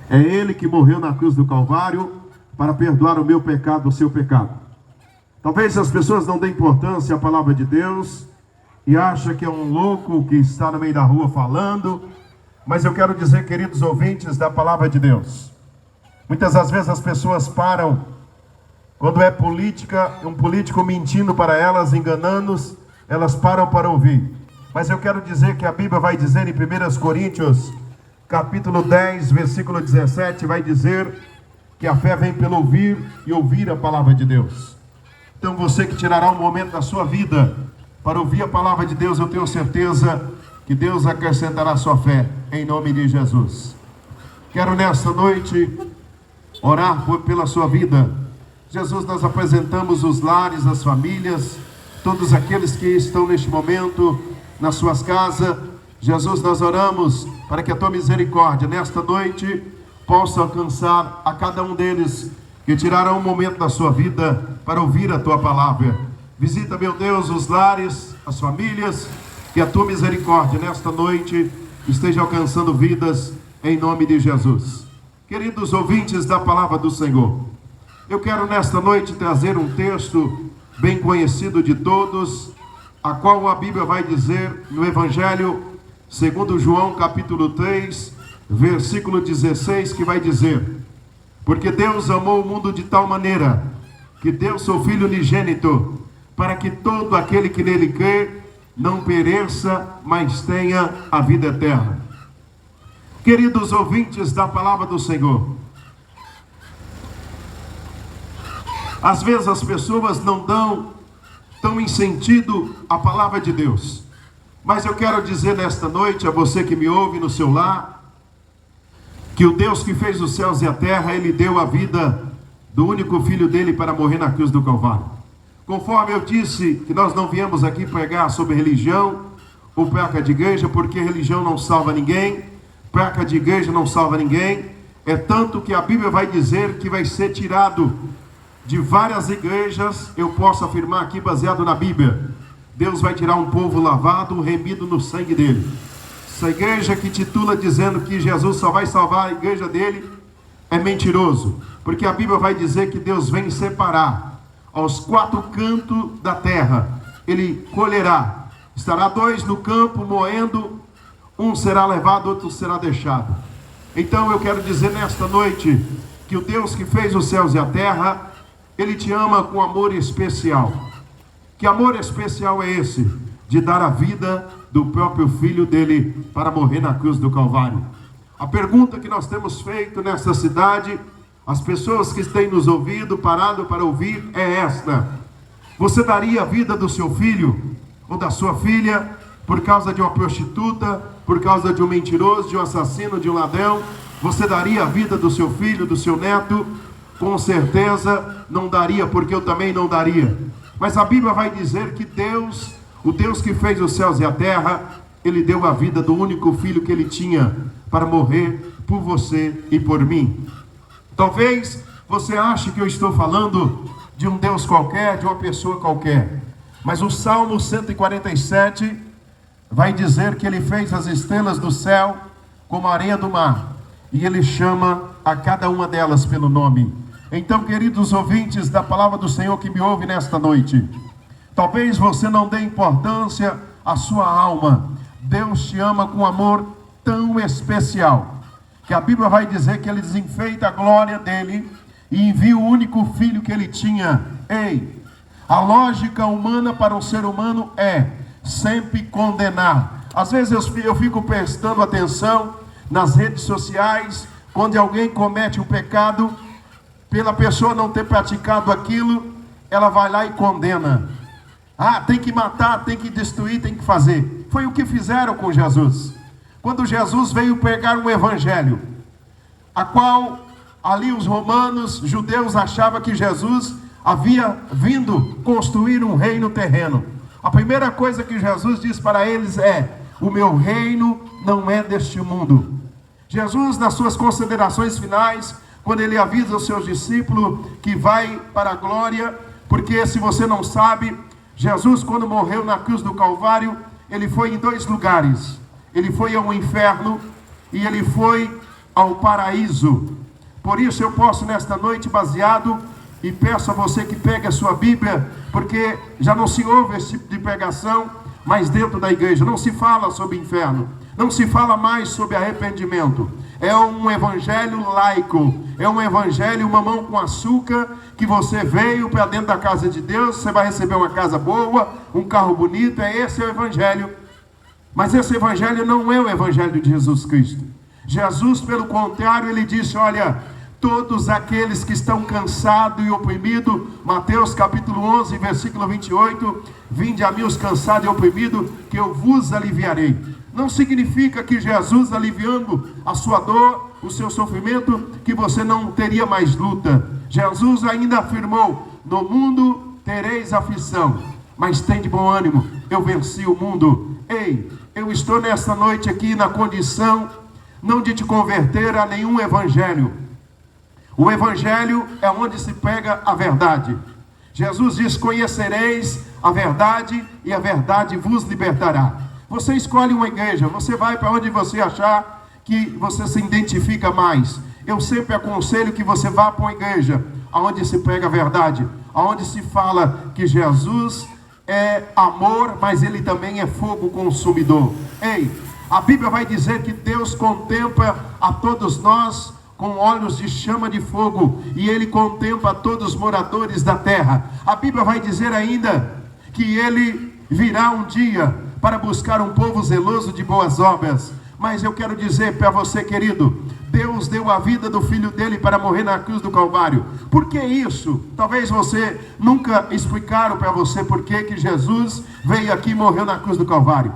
É Ele que morreu na cruz do Calvário para perdoar o meu pecado, o seu pecado. Talvez as pessoas não deem importância à palavra de Deus e achem que é um louco que está no meio da rua falando, mas eu quero dizer, queridos ouvintes da palavra de Deus, muitas das vezes as pessoas param, quando é política, um político mentindo para elas, enganando-os, elas param para ouvir. Mas eu quero dizer que a Bíblia vai dizer em 1 Coríntios, capítulo 10, versículo 17, vai dizer que a fé vem pelo ouvir e ouvir a palavra de Deus. Então você que tirará um momento da sua vida para ouvir a palavra de Deus, eu tenho certeza que Deus acrescentará a sua fé, em nome de Jesus. Quero nesta noite orar pela sua vida. Jesus, nós apresentamos os lares, as famílias, todos aqueles que estão neste momento nas suas casas. Jesus, nós oramos para que a tua misericórdia nesta noite possa alcançar a cada um deles que tirarão um momento da sua vida para ouvir a tua palavra. Visita, meu Deus, os lares, as famílias, que a tua misericórdia nesta noite esteja alcançando vidas em nome de Jesus. Queridos ouvintes da palavra do Senhor, eu quero nesta noite trazer um texto bem conhecido de todos, a qual a Bíblia vai dizer no Evangelho segundo João capítulo 3, versículo 16, que vai dizer: porque Deus amou o mundo de tal maneira que deu seu Filho unigênito, para que todo aquele que nele crê não pereça, mas tenha a vida eterna. Queridos ouvintes da palavra do Senhor, às vezes as pessoas não dão tão em sentido a palavra de Deus, mas eu quero dizer nesta noite a você que me ouve no seu lar, que o Deus que fez os céus e a terra, Ele deu a vida do único Filho dele para morrer na cruz do Calvário. Conforme eu disse, que nós não viemos aqui pregar sobre religião ou placa de igreja, porque religião não salva ninguém, placa de igreja não salva ninguém. É tanto que a Bíblia vai dizer que vai ser tirado de várias igrejas, eu posso afirmar aqui baseado na Bíblia, Deus vai tirar um povo lavado, remido no sangue dele. Essa igreja que titula dizendo que Jesus só vai salvar a igreja dele, é mentiroso, porque a Bíblia vai dizer que Deus vem separar aos quatro cantos da terra, Ele colherá, estará dois no campo moendo, um será levado, outro será deixado. Então eu quero dizer nesta noite, que o Deus que fez os céus e a terra, Ele te ama com amor especial. Que amor especial é esse? De dar a vida do próprio Filho dele para morrer na cruz do Calvário. A pergunta que nós temos feito nessa cidade, as pessoas que têm nos ouvido, parado para ouvir, é esta: você daria a vida do seu filho ou da sua filha por causa de uma prostituta, por causa de um mentiroso, de um assassino, de um ladrão? Você daria a vida do seu filho, do seu neto? Com certeza não daria, porque eu também não daria. Mas a Bíblia vai dizer que Deus, o Deus que fez os céus e a terra, Ele deu a vida do único filho que Ele tinha para morrer por você e por mim. Talvez você ache que eu estou falando de um Deus qualquer, de uma pessoa qualquer, mas o Salmo 147 vai dizer que Ele fez as estrelas do céu como a areia do mar, e Ele chama a cada uma delas pelo nome. Então, queridos ouvintes da palavra do Senhor que me ouve nesta noite, talvez você não dê importância à sua alma. Deus te ama com amor tão especial, que a Bíblia vai dizer que Ele desenfeita a glória dEle e envia o único Filho que Ele tinha. Ei, a lógica humana para um ser humano é sempre condenar. Às vezes eu fico prestando atenção nas redes sociais, quando alguém comete um pecado, pela pessoa não ter praticado aquilo, ela vai lá e condena. Ah, tem que matar, tem que destruir, tem que fazer. Foi o que fizeram com Jesus. Quando Jesus veio pregar um evangelho, a qual ali os romanos, judeus, achavam que Jesus havia vindo construir um reino terreno. A primeira coisa que Jesus diz para eles é: o meu reino não é deste mundo. Jesus, nas suas considerações finais, quando Ele avisa os seus discípulos que vai para a glória, porque se você não sabe, Jesus, quando morreu na cruz do Calvário, Ele foi em dois lugares. Ele foi ao inferno e Ele foi ao paraíso. Por isso eu posso nesta noite, baseado, e peço a você que pegue a sua Bíblia, porque já não se ouve esse tipo de pregação, mas dentro da igreja não se fala sobre inferno, não se fala mais sobre arrependimento. É um evangelho laico, é um evangelho mamão com açúcar, que você veio para dentro da casa de Deus, você vai receber uma casa boa, um carro bonito, esse é o evangelho. Mas esse evangelho não é o evangelho de Jesus Cristo. Jesus, pelo contrário, ele disse, olha, todos aqueles que estão cansados e oprimidos, Mateus capítulo 11, versículo 28, vinde a mim os cansados e oprimidos, que eu vos aliviarei. Não significa que Jesus aliviando a sua dor, o seu sofrimento, que você não teria mais luta. Jesus ainda afirmou, no mundo tereis aflição, mas tem de bom ânimo, eu venci o mundo. Ei, eu estou nesta noite aqui na condição, não de te converter a nenhum evangelho. O evangelho é onde se pega a verdade. Jesus diz, conhecereis a verdade e a verdade vos libertará. Você escolhe uma igreja, você vai para onde você achar que você se identifica mais. Eu sempre aconselho que você vá para uma igreja onde se prega a verdade, onde se fala que Jesus é amor, mas ele também é fogo consumidor. Ei, a Bíblia vai dizer que Deus contempla a todos nós com olhos de chama de fogo, e ele contempla a todos os moradores da terra. A Bíblia vai dizer ainda que ele virá um dia para buscar um povo zeloso de boas obras. Mas eu quero dizer para você, querido, Deus deu a vida do Filho dele para morrer na cruz do Calvário. Por que isso? Talvez você nunca explicaram para você por que Jesus veio aqui e morreu na cruz do Calvário.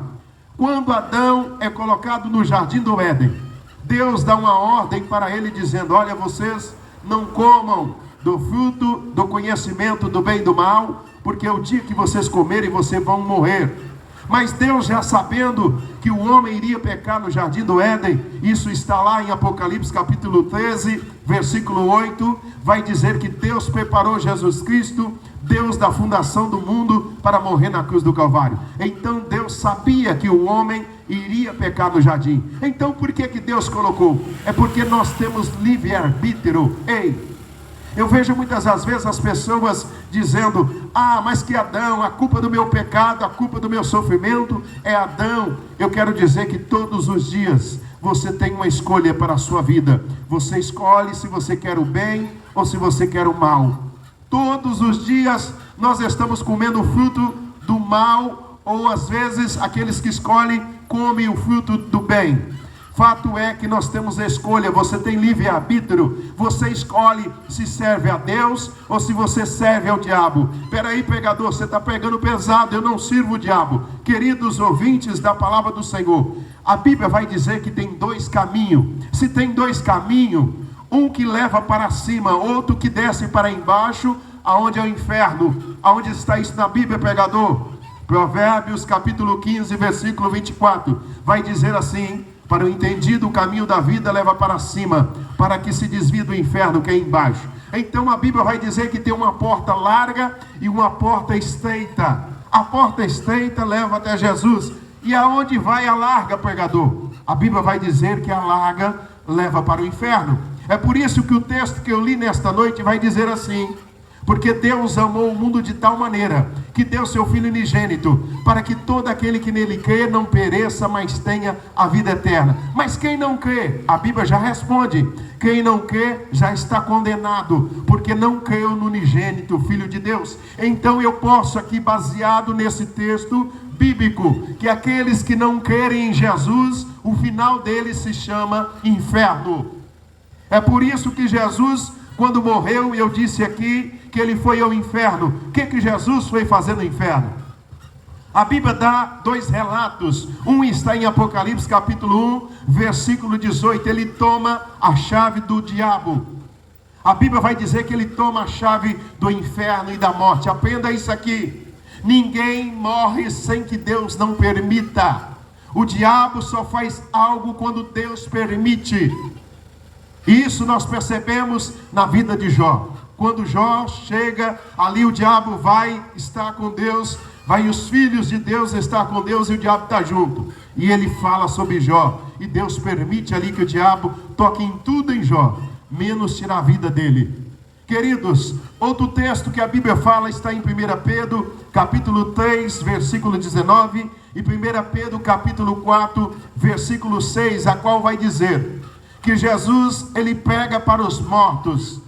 Quando Adão é colocado no jardim do Éden, Deus dá uma ordem para ele dizendo, olha, vocês não comam do fruto do conhecimento do bem e do mal, porque o dia que vocês comerem, vocês vão morrer. Mas Deus, já sabendo que o homem iria pecar no jardim do Éden, isso está lá em Apocalipse capítulo 13, versículo 8, vai dizer que Deus preparou Jesus Cristo, Deus da fundação do mundo, para morrer na cruz do Calvário. Então Deus sabia que o homem iria pecar no jardim. Então por que Deus colocou? É porque nós temos livre-arbítrio. Ei, eu vejo muitas das vezes as pessoas dizendo, mas que Adão, a culpa do meu pecado, a culpa do meu sofrimento é Adão. Eu quero dizer que todos os dias você tem uma escolha para a sua vida. Você escolhe se você quer o bem ou se você quer o mal. Todos os dias nós estamos comendo o fruto do mal, ou às vezes aqueles que escolhem comem o fruto do bem. Fato é que nós temos a escolha, você tem livre-arbítrio, você escolhe se serve a Deus ou se você serve ao diabo. Peraí, pregador, você está pegando pesado, eu não sirvo o diabo. Queridos ouvintes da palavra do Senhor, a Bíblia vai dizer que tem dois caminhos. Se tem dois caminhos, um que leva para cima, outro que desce para embaixo, aonde é o inferno. Aonde está isso na Bíblia, pregador? Provérbios capítulo 15, versículo 24, vai dizer assim, para o entendido o caminho da vida leva para cima, para que se desvie do inferno que é embaixo. Então a Bíblia vai dizer que tem uma porta larga e uma porta estreita. A porta estreita leva até Jesus. E aonde vai a larga, pregador? A Bíblia vai dizer que a larga leva para o inferno. É por isso que o texto que eu li nesta noite vai dizer assim, porque Deus amou o mundo de tal maneira, que deu seu Filho unigênito, para que todo aquele que nele crê não pereça, mas tenha a vida eterna. Mas quem não crê? A Bíblia já responde, quem não crê já está condenado, porque não creu no unigênito, Filho de Deus. Então eu posso aqui, baseado nesse texto bíblico, que aqueles que não crerem em Jesus, o final deles se chama inferno. É por isso que Jesus, quando morreu, eu disse aqui que ele foi ao inferno. O que Jesus foi fazer no inferno? A Bíblia dá dois relatos. Um está em Apocalipse capítulo 1, versículo 18. Ele toma a chave do diabo. A Bíblia vai dizer que ele toma a chave do inferno e da morte. Aprenda isso aqui. Ninguém morre sem que Deus não permita. O diabo só faz algo quando Deus permite. Isso nós percebemos na vida de Jó. Quando Jó chega, ali o diabo vai estar com Deus, vai os filhos de Deus estar com Deus e o diabo está junto. E ele fala sobre Jó. e Deus permite ali que o diabo toque em tudo em Jó, menos tirar a vida dele. Queridos, outro texto que a Bíblia fala está em 1 Pedro, capítulo 3, versículo 19, e 1 Pedro, capítulo 4, versículo 6, a qual vai dizer que Jesus, ele pega para os mortos.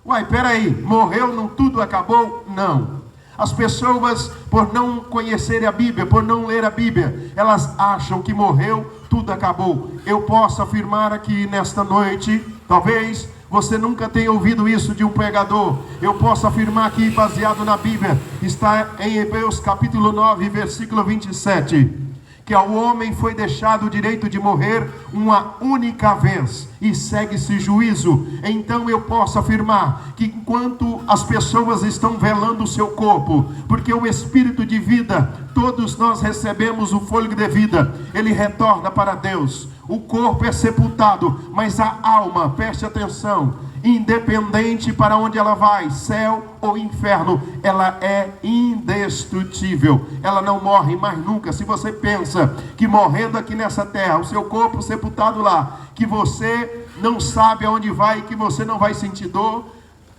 Uai, peraí, morreu, não tudo acabou? Não. As pessoas, por não conhecerem a Bíblia, por não ler a Bíblia, elas acham que morreu, tudo acabou. Eu posso afirmar aqui nesta noite, talvez você nunca tenha ouvido isso de um pregador. Eu posso afirmar aqui, baseado na Bíblia, está em Hebreus capítulo 9, versículo 27, que ao homem foi deixado o direito de morrer uma única vez, e segue-se juízo. Então eu posso afirmar que enquanto as pessoas estão velando o seu corpo, porque o espírito de vida, todos nós recebemos o fôlego de vida, ele retorna para Deus. O corpo é sepultado, mas a alma, preste atenção, independente para onde ela vai, céu ou inferno, ela é indestrutível, ela não morre mais nunca. Se você pensa que morrendo aqui nessa terra, o seu corpo sepultado lá, que você não sabe aonde vai, que você não vai sentir dor,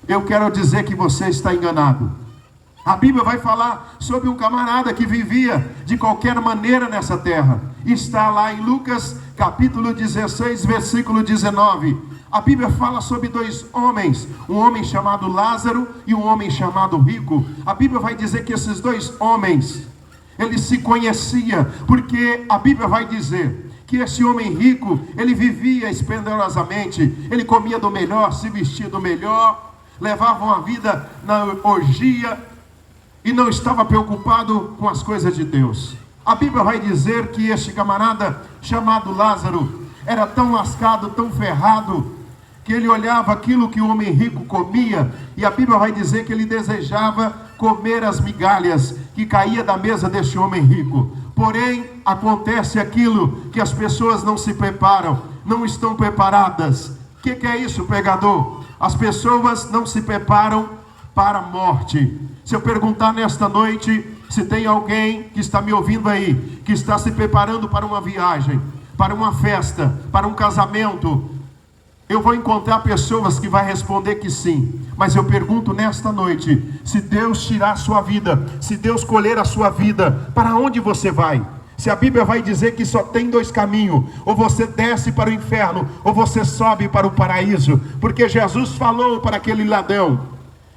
eu quero dizer que você está enganado. A Bíblia vai falar sobre um camarada que vivia de qualquer maneira nessa terra. Está lá em Lucas capítulo 16, versículo 19. A Bíblia fala sobre dois homens, um homem chamado Lázaro e um homem chamado Rico. A Bíblia vai dizer que esses dois homens, eles se conheciam, porque a Bíblia vai dizer que esse homem rico, ele vivia esplendorosamente, ele comia do melhor, se vestia do melhor, levava uma vida na orgia e não estava preocupado com as coisas de Deus. A Bíblia vai dizer que este camarada chamado Lázaro era tão lascado, tão ferrado, que ele olhava aquilo que o homem rico comia, e a Bíblia vai dizer que ele desejava comer as migalhas que caía da mesa deste homem rico. Porém, acontece aquilo que as pessoas não se preparam, não estão preparadas. O que é isso, pregador? As pessoas não se preparam para a morte. Se eu perguntar nesta noite, se tem alguém que está me ouvindo aí, que está se preparando para uma viagem, para uma festa, para um casamento, eu vou encontrar pessoas que vão responder que sim. Mas eu pergunto nesta noite, se Deus tirar a sua vida, se Deus colher a sua vida, para onde você vai? Se a Bíblia vai dizer que só tem dois caminhos, ou você desce para o inferno, ou você sobe para o paraíso, porque Jesus falou para aquele ladrão,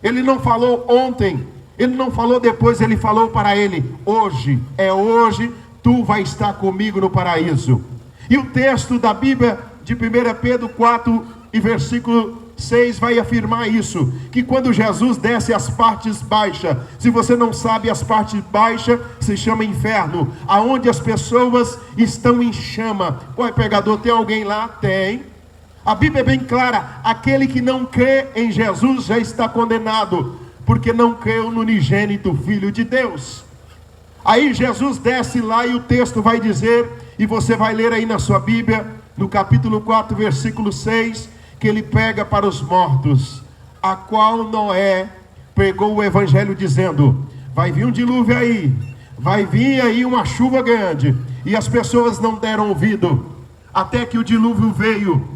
ele não falou ontem, ele não falou depois, ele falou para ele, hoje, é hoje, tu vai estar comigo no paraíso. E o texto da Bíblia de 1 Pedro 4 e versículo 6 vai afirmar isso, que quando Jesus desce as partes baixas, se você não sabe, as partes baixas se chama inferno, aonde as pessoas estão em chama. Ué, pregador, tem alguém lá? Tem. A Bíblia é bem clara, aquele que não crê em Jesus já está condenado, porque não creu no unigênito Filho de Deus. Aí Jesus desce lá e o texto vai dizer, e você vai ler aí na sua Bíblia, no capítulo 4, versículo 6, que ele pega para os mortos, a qual Noé pregou o evangelho dizendo, vai vir um dilúvio aí, vai vir aí uma chuva grande, e as pessoas não deram ouvido, até que o dilúvio veio,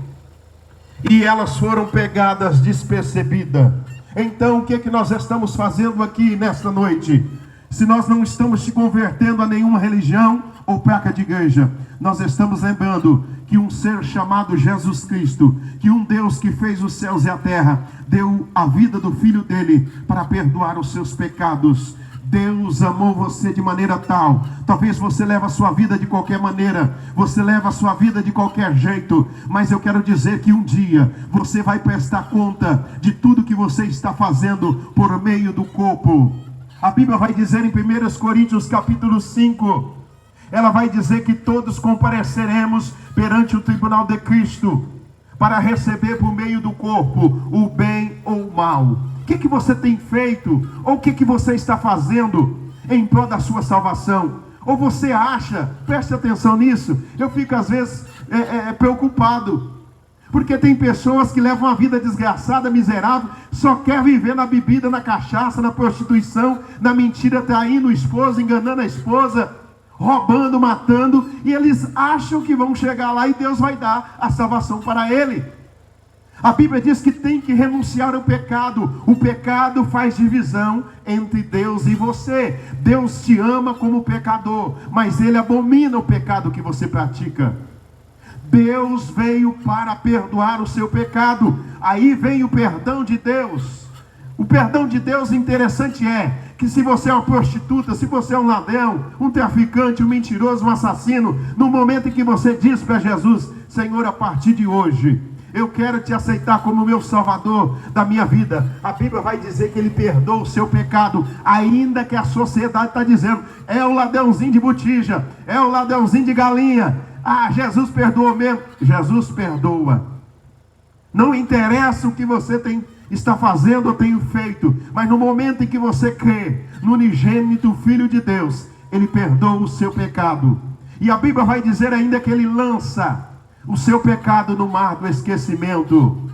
e elas foram pegadas despercebidas. Então o que é que nós estamos fazendo aqui nesta noite? Se nós não estamos te convertendo a nenhuma religião ou placa de igreja, nós estamos lembrando que um ser chamado Jesus Cristo, que um Deus que fez os céus e a terra, deu a vida do Filho dele para perdoar os seus pecados. Deus amou você de maneira tal, talvez você leve a sua vida de qualquer maneira, você leva a sua vida de qualquer jeito, mas eu quero dizer que um dia você vai prestar conta de tudo que você está fazendo por meio do corpo. A Bíblia vai dizer em 1 Coríntios capítulo 5, ela vai dizer que todos compareceremos perante o tribunal de Cristo, para receber por meio do corpo o bem ou o mal. O que você tem feito? Ou o que você está fazendo em prol da sua salvação? Ou você acha, preste atenção nisso, eu fico às vezes preocupado, porque tem pessoas que levam uma vida desgraçada, miserável, só quer viver na bebida, na cachaça, na prostituição, na mentira, traindo o esposo, enganando a esposa, roubando, matando, e eles acham que vão chegar lá e Deus vai dar a salvação para ele. A Bíblia diz que tem que renunciar ao pecado. O pecado faz divisão entre Deus e você. Deus te ama como pecador, mas Ele abomina o pecado que você pratica. Deus veio para perdoar o seu pecado. Aí vem o perdão de Deus. O perdão de Deus interessante é que se você é uma prostituta, se você é um ladrão, um traficante, um mentiroso, um assassino, no momento em que você diz para Jesus: Senhor, a partir de hoje eu quero te aceitar como meu salvador da minha vida, a Bíblia vai dizer que Ele perdoa o seu pecado, ainda que a sociedade está dizendo: é o ladrãozinho de botija, é o ladrãozinho de galinha. Ah, Jesus perdoa mesmo. Jesus perdoa. Não interessa o que você está fazendo ou tem feito, mas no momento em que você crê no unigênito Filho de Deus, Ele perdoa o seu pecado. E a Bíblia vai dizer ainda que Ele lança o seu pecado no mar do esquecimento.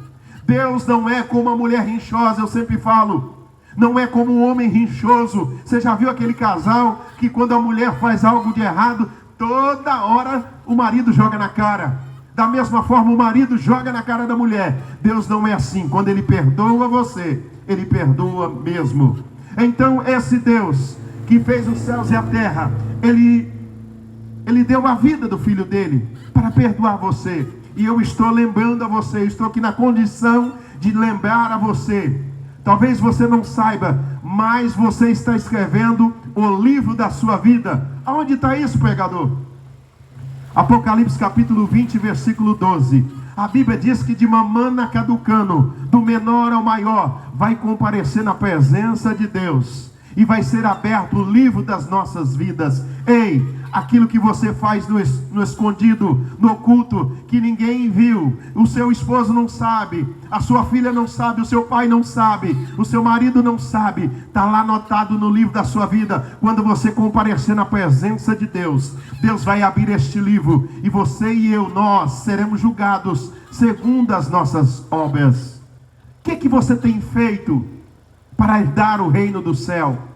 Deus não é como a mulher rinchosa, eu sempre falo. Não é como um homem rinchoso. Você já viu aquele casal que quando a mulher faz algo de errado, toda hora o marido joga na cara? Da mesma forma o marido joga na cara da mulher. Deus não é assim. Quando Ele perdoa você, Ele perdoa mesmo. Então esse Deus que fez os céus e a terra, Ele deu a vida do Filho dele para perdoar você. E eu estou lembrando a você, estou aqui na condição de lembrar a você. Talvez você não saiba, mas você está escrevendo o livro da sua vida. Aonde está isso, pregador? Apocalipse capítulo 20, versículo 12. A Bíblia diz que de mamana caducano, do menor ao maior, vai comparecer na presença de Deus. E vai ser aberto o livro das nossas vidas. Ei, aquilo que você faz no escondido, no oculto, que ninguém viu, o seu esposo não sabe, a sua filha não sabe, o seu pai não sabe, o seu marido não sabe, está lá anotado no livro da sua vida. Quando você comparecer na presença de Deus, Deus vai abrir este livro, e você e eu, nós seremos julgados segundo as nossas obras. O que você tem feito para herdar o reino do céu?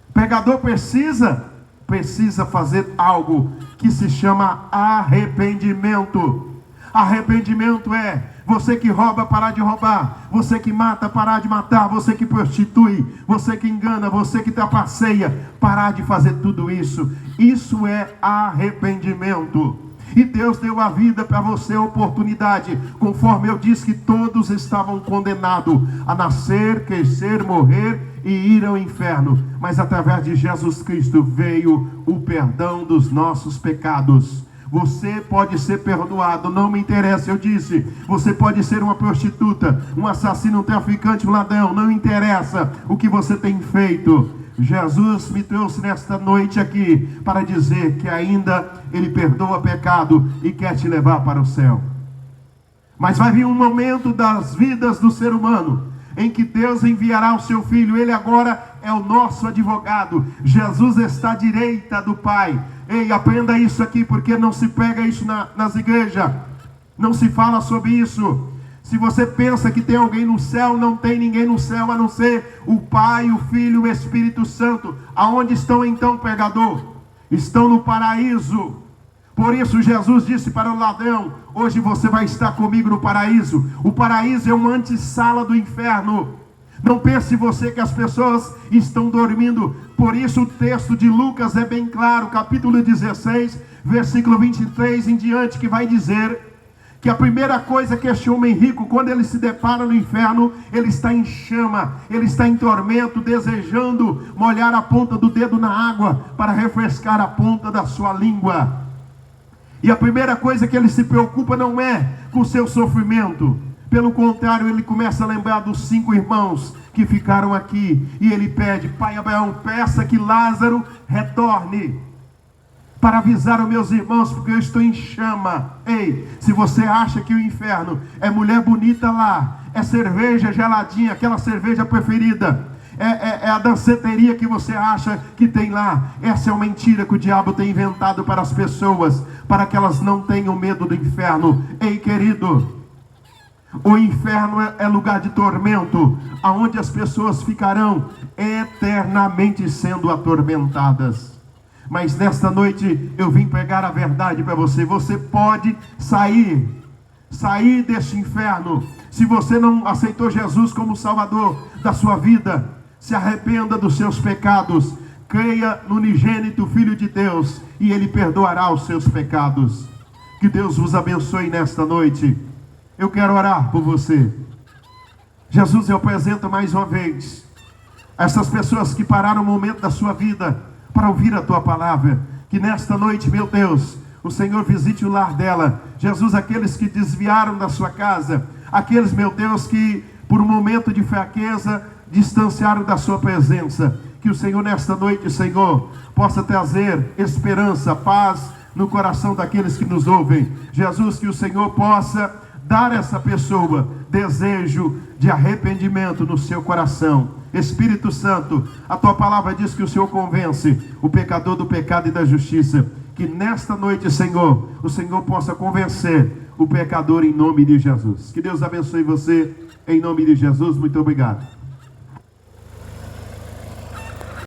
O pregador precisa fazer algo que se chama arrependimento. Arrependimento é você que rouba, parar de roubar, você que mata, parar de matar, você que prostitui, você que engana, você que trapaceia, parar de fazer tudo isso. Isso é arrependimento. E Deus deu a vida para você, a oportunidade, conforme eu disse que todos estavam condenados a nascer, crescer, morrer e ir ao inferno. Mas através de Jesus Cristo veio o perdão dos nossos pecados. Você pode ser perdoado, não me interessa, eu disse. Você pode ser uma prostituta, um assassino, um traficante, um ladrão, não interessa o que você tem feito. Jesus me trouxe nesta noite aqui para dizer que ainda Ele perdoa pecado e quer te levar para o céu. Mas vai vir um momento das vidas do ser humano em que Deus enviará o seu Filho. Ele agora é o nosso advogado. Jesus está à direita do Pai. Ei, aprenda isso aqui, porque não se prega isso nas igrejas. Não se fala sobre isso. Se você pensa que tem alguém no céu, não tem ninguém no céu a não ser o Pai, o Filho e o Espírito Santo. Aonde estão então, pregador? Estão no paraíso. Por isso Jesus disse para o ladrão: hoje você vai estar comigo no paraíso. O paraíso é uma antessala do inferno. Não pense você que as pessoas estão dormindo. Por isso o texto de Lucas é bem claro, capítulo 16, versículo 23 em diante, que vai dizer que a primeira coisa que este homem rico, quando ele se depara no inferno, ele está em chama, ele está em tormento, desejando molhar a ponta do dedo na água para refrescar a ponta da sua língua. E a primeira coisa que ele se preocupa não é com o seu sofrimento. Pelo contrário, ele começa a lembrar dos 5 irmãos que ficaram aqui. E ele pede: Pai Abraão, peça que Lázaro retorne para avisar os meus irmãos, porque eu estou em chama. Ei, se você acha que o inferno é mulher bonita lá, é cerveja geladinha, aquela cerveja preferida, é a danceteria que você acha que tem lá, essa é uma mentira que o diabo tem inventado para as pessoas, para que elas não tenham medo do inferno. Ei, querido, o inferno é lugar de tormento, aonde as pessoas ficarão eternamente sendo atormentadas. Mas nesta noite eu vim pregar a verdade para você. Você pode sair deste inferno. Se você não aceitou Jesus como Salvador da sua vida, se arrependa dos seus pecados, creia no unigênito Filho de Deus e Ele perdoará os seus pecados. Que Deus vos abençoe nesta noite. Eu quero orar por você. Jesus, eu apresento mais uma vez essas pessoas que pararam o momento da sua vida para ouvir a tua palavra. Que nesta noite, meu Deus, o Senhor visite o lar dela. Jesus, aqueles que desviaram da sua casa, aqueles, meu Deus, que por um momento de fraqueza distanciaram da sua presença. Que o Senhor nesta noite, Senhor, possa trazer esperança, paz no coração daqueles que nos ouvem. Jesus, que o Senhor possa dar a essa pessoa desejo de arrependimento no seu coração. Espírito Santo, a tua palavra diz que o Senhor convence o pecador do pecado e da justiça. Que nesta noite, Senhor, o Senhor possa convencer o pecador em nome de Jesus. Que Deus abençoe você em nome de Jesus. Muito obrigado.